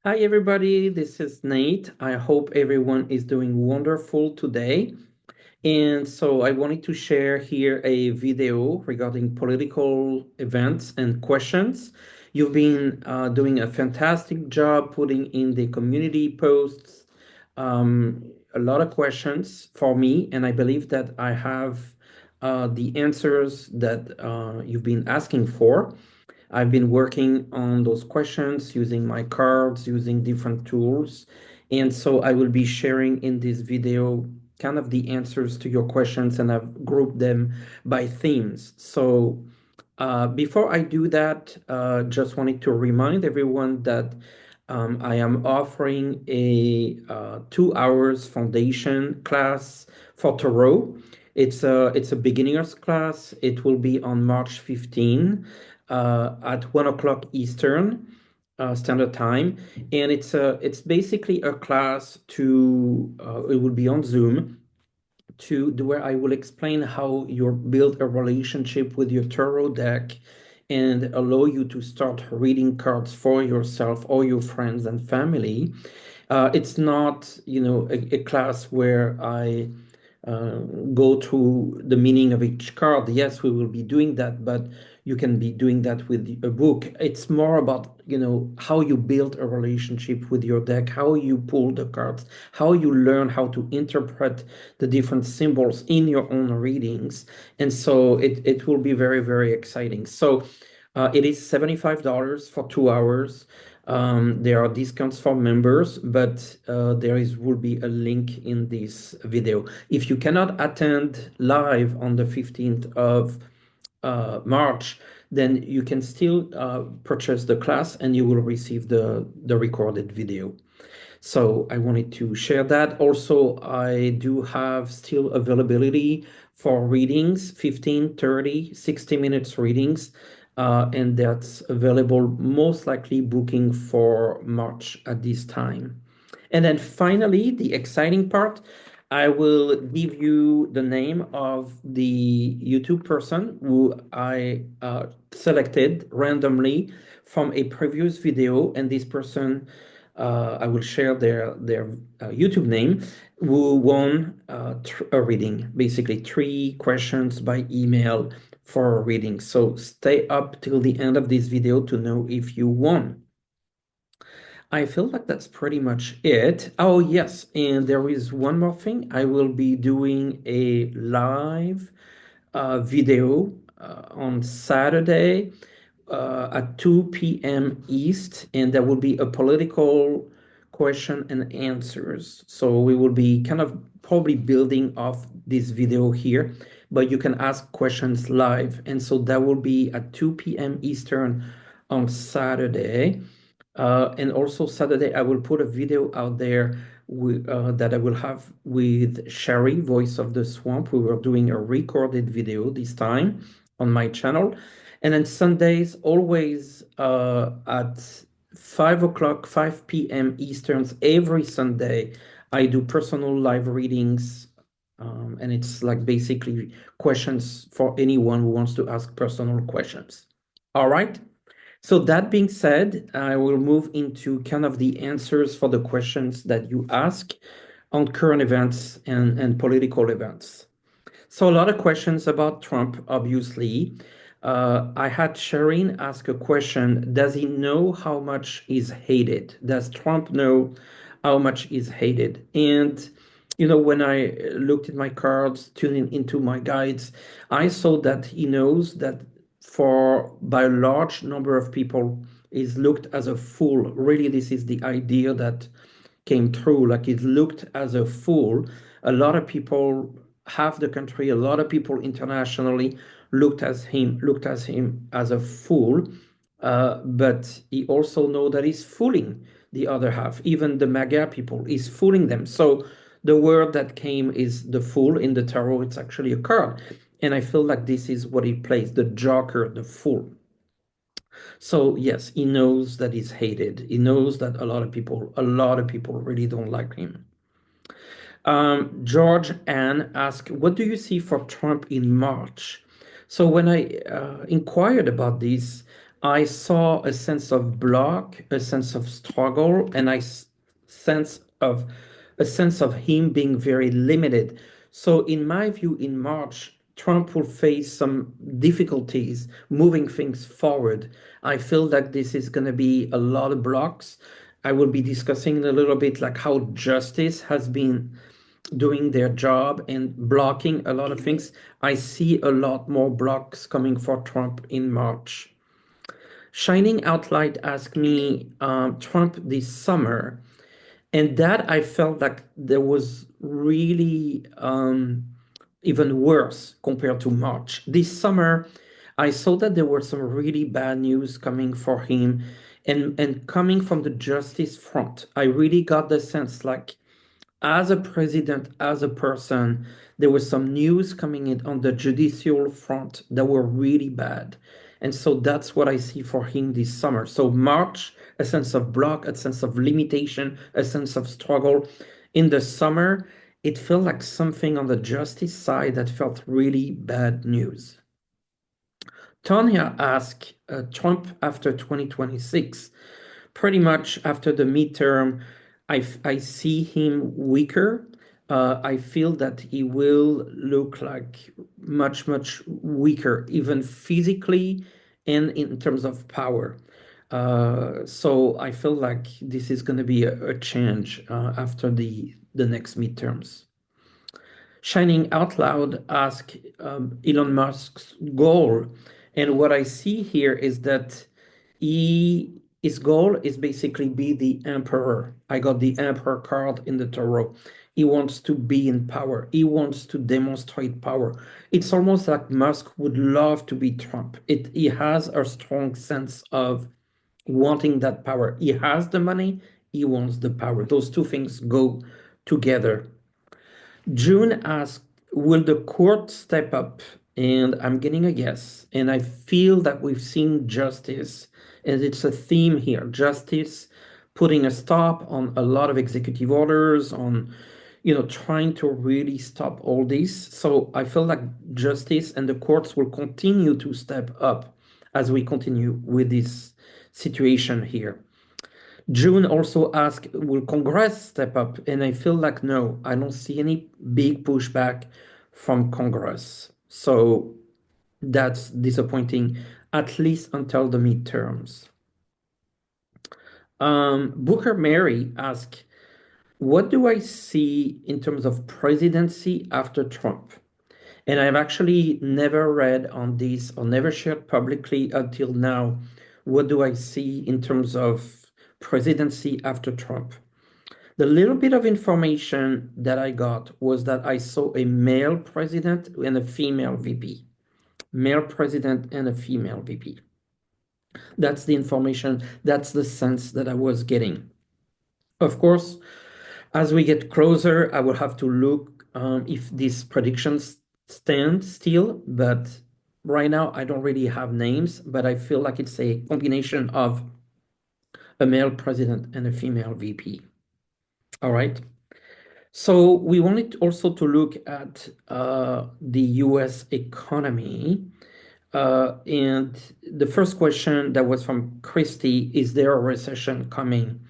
Hi, everybody. This is Nate. I hope everyone is doing wonderful today. And so I wanted to share here a video regarding political events and questions. You've been doing a fantastic job putting in the community posts a lot of questions for me, and I believe that I have the answers that you've been asking for. I've been working on those questions using my cards, using different tools. And so I will be sharing in this video kind of the answers to your questions, and I've grouped them by themes. So before I do that, just wanted to remind everyone that I am offering a 2 hours foundation class for Tarot. It's a beginner's class. It will be on March 15 at 1 o'clock Eastern Standard Time, and it's basically a class to it will be on Zoom to where I will explain how you build a relationship with your tarot deck and allow you to start reading cards for yourself or your friends and family. It's not, a class where I uh, go through the meaning of each card. Yes, we will be doing that, but you can be doing that with a book. It's more about, how you build a relationship with your deck, how you pull the cards, how you learn how to interpret the different symbols in your own readings. And so it will be very, very exciting. So it is $75 for 2 hours. There are discounts for members, but will be a link in this video. If you cannot attend live on the 15th of March, then you can still purchase the class and you will receive the recorded video. So I wanted to share that. Also, I do have still availability for readings, 15, 30, 60 minutes readings. And that's available most likely booking for March at this time. And then finally, the exciting part, I will give you the name of the YouTube person who I selected randomly from a previous video. And this person, I will share their YouTube name, who won a reading, basically 3 questions by email for a reading. So stay up till the end of this video to know if you won. I feel like that's pretty much it. Oh, yes, and there is one more thing. I will be doing a live video on Saturday at 2 p.m. East, and there will be a political question and answers. So we will be kind of probably building off this video here, but you can ask questions live. And so that will be at 2 p.m. Eastern on Saturday. And also Saturday, I will put a video out there that I will have with Sherry, Voice of the Swamp. We were doing a recorded video this time on my channel. And then Sundays, always at 5 o'clock, 5 p.m. Easterns, every Sunday, I do personal live readings. And it's like basically questions for anyone who wants to ask personal questions. All right. So that being said, I will move into kind of the answers for the questions that you ask on current events and political events. So a lot of questions about Trump, obviously. I had Shireen ask a question, does he know how much is hated? Does Trump know how much is hated? And, when I looked at my cards, tuning into my guides, I saw that he knows that for by a large number of people is looked as a fool. Really, this is the idea that came through, like it looked as a fool. A lot of people, half the country, a lot of people internationally looked at him as a fool. But he also know that he's fooling the other half. Even the MAGA people is fooling them. So the word that came is the fool in the tarot. It's actually a card. And I feel like this is what he plays, the joker, the fool. So yes, he knows that he's hated. He knows that a lot of people really don't like him. George Ann asked, what do you see for Trump in March? So when I inquired about this, I saw a sense of block, a sense of struggle, and sense of a sense of him being very limited. So, in my view, in March, Trump will face some difficulties moving things forward. I feel that this is going to be a lot of blocks. I will be discussing a little bit like how justice has been doing their job and blocking a lot of things. I see a lot more blocks coming for Trump in March. Shining Outlight asked me Trump this summer, and that I felt like there was really even worse compared to March. This summer, I saw that there were some really bad news coming for him and coming from the justice front. I really got the sense like as a president, as a person, there was some news coming in on the judicial front that were really bad. And so that's what I see for him this summer. So March, a sense of block, a sense of limitation, a sense of struggle. In the summer, it felt like something on the justice side that felt really bad news. Tonya asked Trump after 2026, pretty much after the midterm, I see him weaker. I feel that he will look like much, much weaker, even physically and in terms of power. So I feel like this is going to be a change after the next midterms. Shining Out Loud asked Elon Musk's goal. And what I see here is that his goal is basically be the emperor. I got the emperor card in the tarot. He wants to be in power. He wants to demonstrate power. It's almost like Musk would love to be Trump. He has a strong sense of wanting that power. He has the money. He wants the power. Those two things go together. June asked, will the court step up? And I'm getting a yes. And I feel that we've seen justice, and it's a theme here, justice putting a stop on a lot of executive orders, on, trying to really stop all this. So I feel like justice and the courts will continue to step up as we continue with this situation here. June also asked, will Congress step up? And I feel like, no, I don't see any big pushback from Congress. So that's disappointing, at least until the midterms. Booker Mary asked, what do I see in terms of presidency after Trump? And I've actually never read on this or never shared publicly until now. What do I see in terms of presidency after Trump? The little bit of information that I got was that I saw a male president and a female VP. Male president and a female VP. That's the information, that's the sense that I was getting. Of course, as we get closer, I will have to look if these predictions stand still, but right now I don't really have names, but I feel like it's a combination of a male president and a female VP. All right. So we wanted also to look at the US economy. And the first question that was from Christy, is there a recession coming?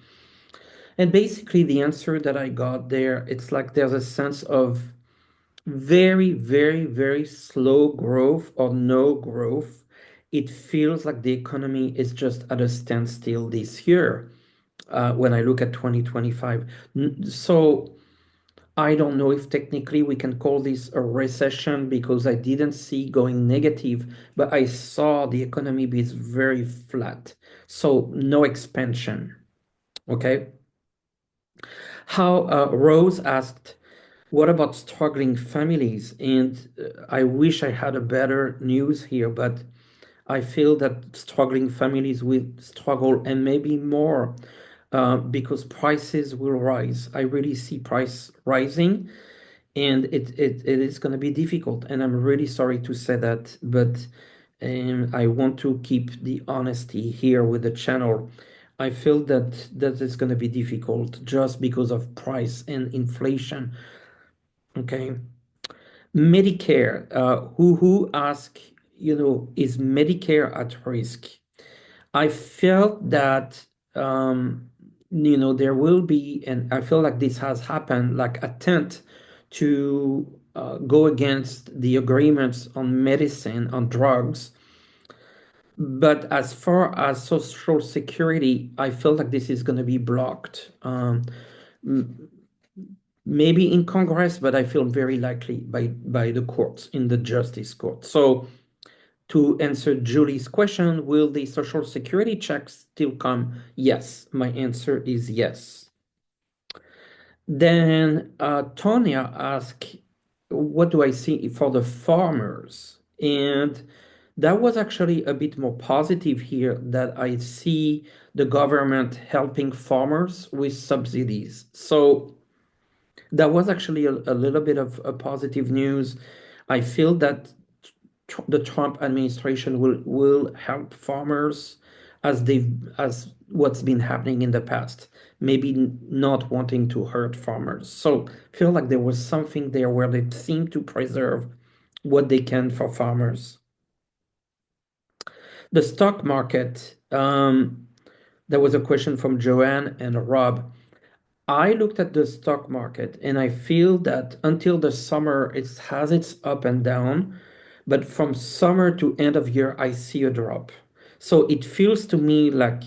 And basically the answer that I got there, it's like there's a sense of very, very, very slow growth or no growth. It feels like the economy is just at a standstill this year when I look at 2025. So I don't know if technically we can call this a recession because I didn't see going negative, but I saw the economy be very flat. So no expansion. Okay. How Rose asked, what about struggling families? And I wish I had a better news here, but I feel that struggling families will struggle and maybe more because prices will rise. I really see price rising, and it is going to be difficult. And I'm really sorry to say that, but I want to keep the honesty here with the channel. I feel that it's going to be difficult just because of price and inflation. Okay. Medicare, who ask, is Medicare at risk? I felt that there will be, and I feel like this has happened, like attempt to go against the agreements on medicine, on drugs. But as far as Social Security, I feel like this is going to be blocked. Maybe in Congress, but I feel very likely by the courts, in the justice court. So to answer Julie's question, will the Social Security checks still come? Yes, my answer is yes. Then Tonya asked, what do I see for the farmers? And that was actually a bit more positive here, that I see the government helping farmers with subsidies. So that was actually a little bit of a positive news. I feel that the Trump administration will help farmers as what's been happening in the past, maybe not wanting to hurt farmers. So feel like there was something there where they seem to preserve what they can for farmers. The stock market, there was a question from Joanne and Rob. I looked at the stock market and I feel that until the summer, it has its up and down, but from summer to end of year, I see a drop. So it feels to me like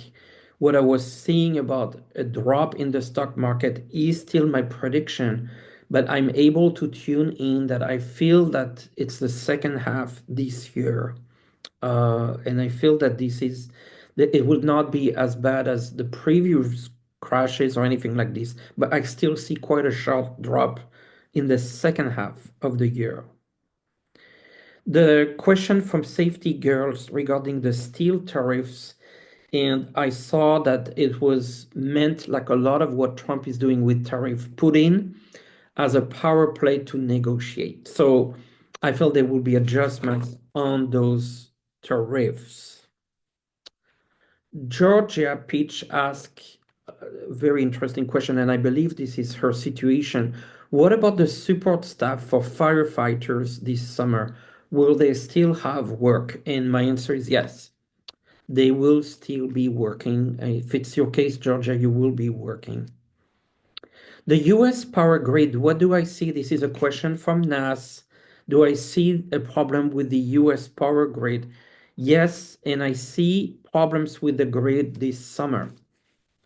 what I was seeing about a drop in the stock market is still my prediction, but I'm able to tune in that I feel that it's the second half this year. And I feel that that it will not be as bad as the previous crashes or anything like this, but I still see quite a sharp drop in the second half of the year. The question from Safety Girls regarding the steel tariffs, and I saw that it was meant like a lot of what Trump is doing with tariff put in as a power play to negotiate. So I felt there will be adjustments on those tariffs. Georgia Peach asked a very interesting question, and I believe this is her situation. What about the support staff for firefighters this summer? Will they still have work? And my answer is yes. They will still be working. If it's your case, Georgia, you will be working. The US power grid, what do I see? This is a question from NAS. Do I see a problem with the US power grid? Yes, and I see problems with the grid this summer.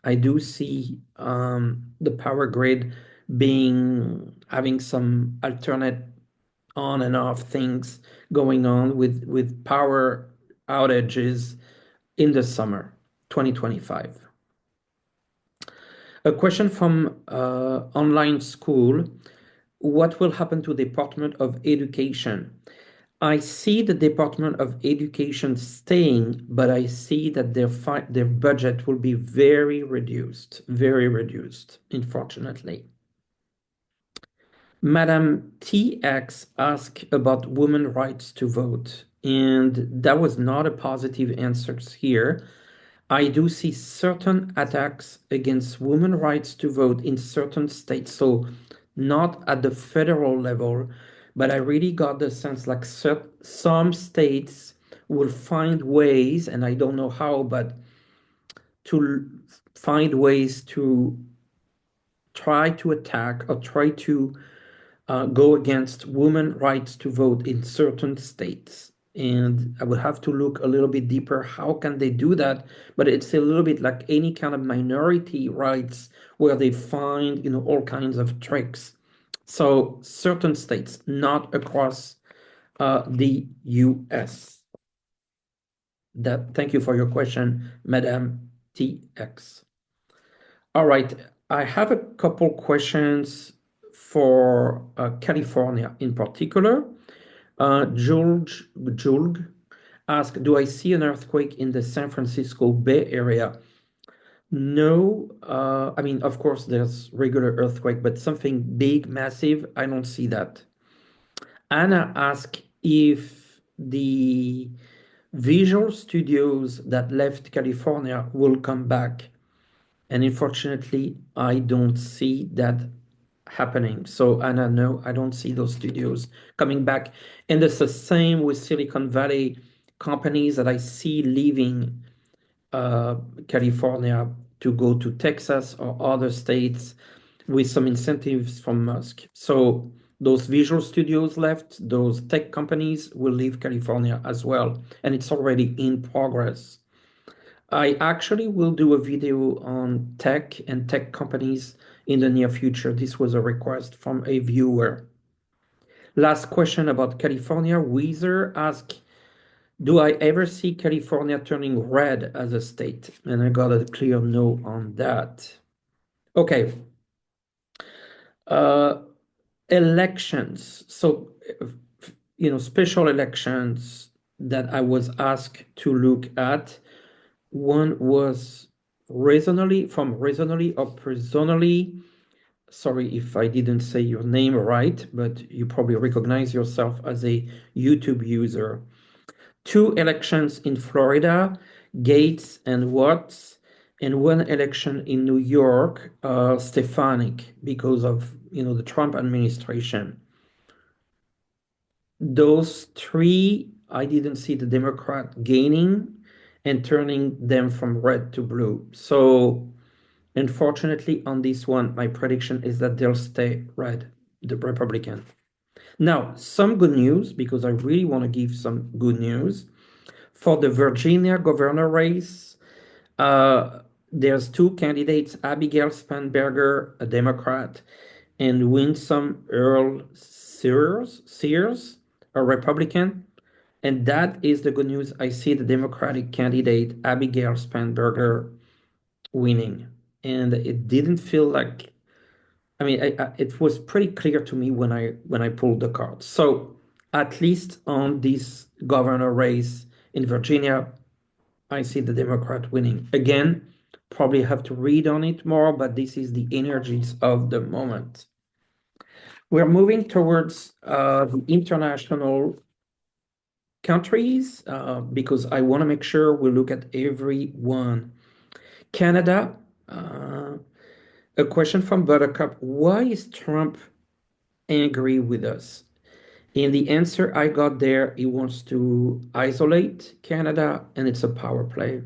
I do see the power grid being having some alternate on and off things going on with power outages in the summer 2025. A question from online school. What will happen to Department of Education? I see the Department of Education staying, but I see that their budget will be very reduced, unfortunately. Madam TX asked about women rights to vote, and that was not a positive answer here. I do see certain attacks against women rights to vote in certain states, so not at the federal level, but I really got the sense like some states will find ways, and I don't know how, but to find ways to try to attack or try to go against women rights to vote in certain states. And I would have to look a little bit deeper. How can they do that? But it's a little bit like any kind of minority rights where they find, all kinds of tricks. So certain states, not across the US. Thank you for your question, Madam TX. All right, I have a couple questions for California in particular. Julg asked, do I see an earthquake in the San Francisco Bay Area? No, I mean, of course, there's regular earthquake, but something big, massive, I don't see that. Anna asked if the visual studios that left California will come back. And unfortunately, I don't see that happening. So Anna, no, I don't see those studios coming back. And it's the same with Silicon Valley companies that I see leaving. uh, California to go to Texas or other states with some incentives from Musk. So those visual studios left, those tech companies will leave California as well, and it's already in progress. I actually will do a video on tech and tech companies in the near future. This was a request from a viewer. Last question about California. Weezer asked, do I ever see California turning red as a state? And I got a clear no on that. Okay. Uh, Elections. So, special elections that I was asked to look at. One was regionally or personally. Sorry if I didn't say your name right, but you probably recognize yourself as a YouTube user. Two elections in Florida, Gates and Watts, and one election in New York, Stefanik, because of the Trump administration. Those three, I didn't see the Democrat gaining and turning them from red to blue. So unfortunately, on this one, my prediction is that they'll stay red, the Republican. Now, some good news, because I really want to give some good news. For the Virginia governor race, there's two candidates, Abigail Spanberger, a Democrat, and Winsome Earl Sears, a Republican. And that is the good news. I see the Democratic candidate, Abigail Spanberger, winning. And it didn't feel like, it was pretty clear to me when I pulled the cards. So at least on this governor race in Virginia, I see the Democrat winning. Again, probably have to read on it more, but this is the energies of the moment. We're moving towards the international countries because I want to make sure we look at every one. Canada, a question from Buttercup. Why is Trump angry with us? And the answer I got there, he wants to isolate Canada, and it's a power play.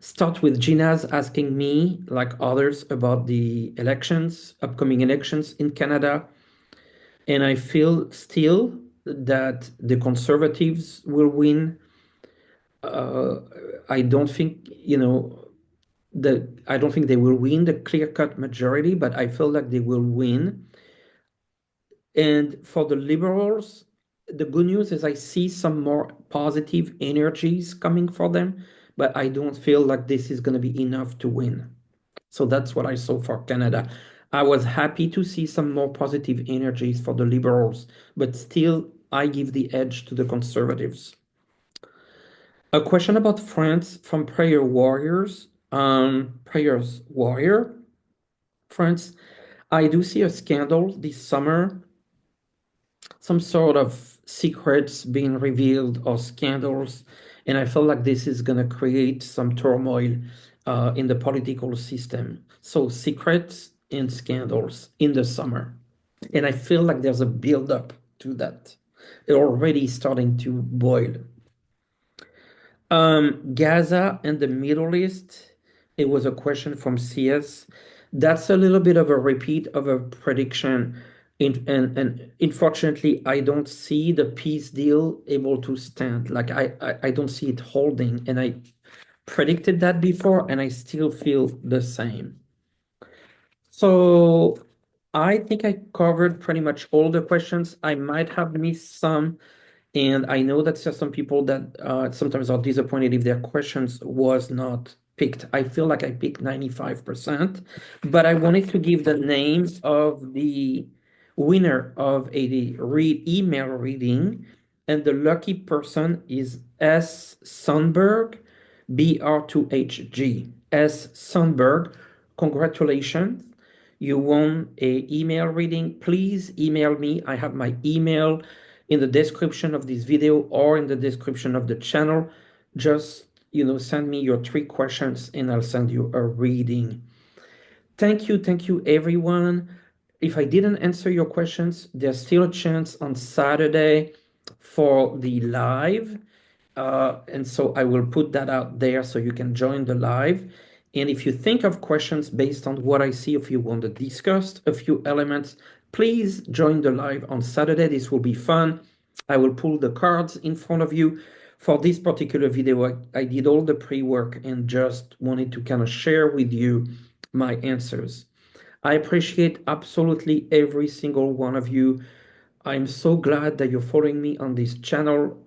Start with Gina's asking me, like others, about the elections, upcoming elections in Canada. And I feel still that the conservatives will win. I don't think, I don't think they will win the clear-cut majority, but I feel like they will win. And for the liberals, the good news is I see some more positive energies coming for them, but I don't feel like this is going to be enough to win. So that's what I saw for Canada. I was happy to see some more positive energies for the liberals, but still, I give the edge to the conservatives. A question about France from Prayer Warriors. Prayers Warrior. France, I do see a scandal this summer, some sort of secrets being revealed or scandals, and I feel like this is going to create some turmoil in the political system. So secrets and scandals in the summer. And I feel like there's a build-up to that. It already starting to boil. Gaza and the Middle East, it was a question from CS. That's a little bit of a repeat of a prediction. And unfortunately, I don't see the peace deal able to stand. Like I don't see it holding. And I predicted that before, and I still feel the same. So I think I covered pretty much all the questions. I might have missed some. And I know that there are some people that sometimes are disappointed if their questions was not picked. I feel like I picked 95%, but I wanted to give the names of the winner of a email reading, and the lucky person is S. Sundberg, BR2HG. S. Sundberg, congratulations. You won a email reading. Please email me. I have my email in the description of this video or in the description of the channel. Just, send me your 3 questions and I'll send you a reading. Thank you, everyone. If I didn't answer your questions, there's still a chance on Saturday for the live. And so I will put that out there so you can join the live. And if you think of questions based on what I see, if you want to discuss a few elements, please join the live on Saturday. This will be fun. I will pull the cards in front of you. For this particular video, I did all the pre-work and just wanted to kind of share with you my answers. I appreciate absolutely every single one of you. I'm so glad that you're following me on this channel,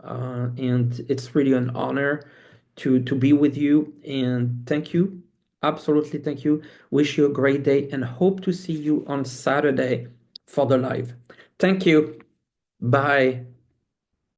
and it's really an honor to be with you. And thank you, absolutely thank you. Wish you a great day, and hope to see you on Saturday for the live. Thank you. Bye.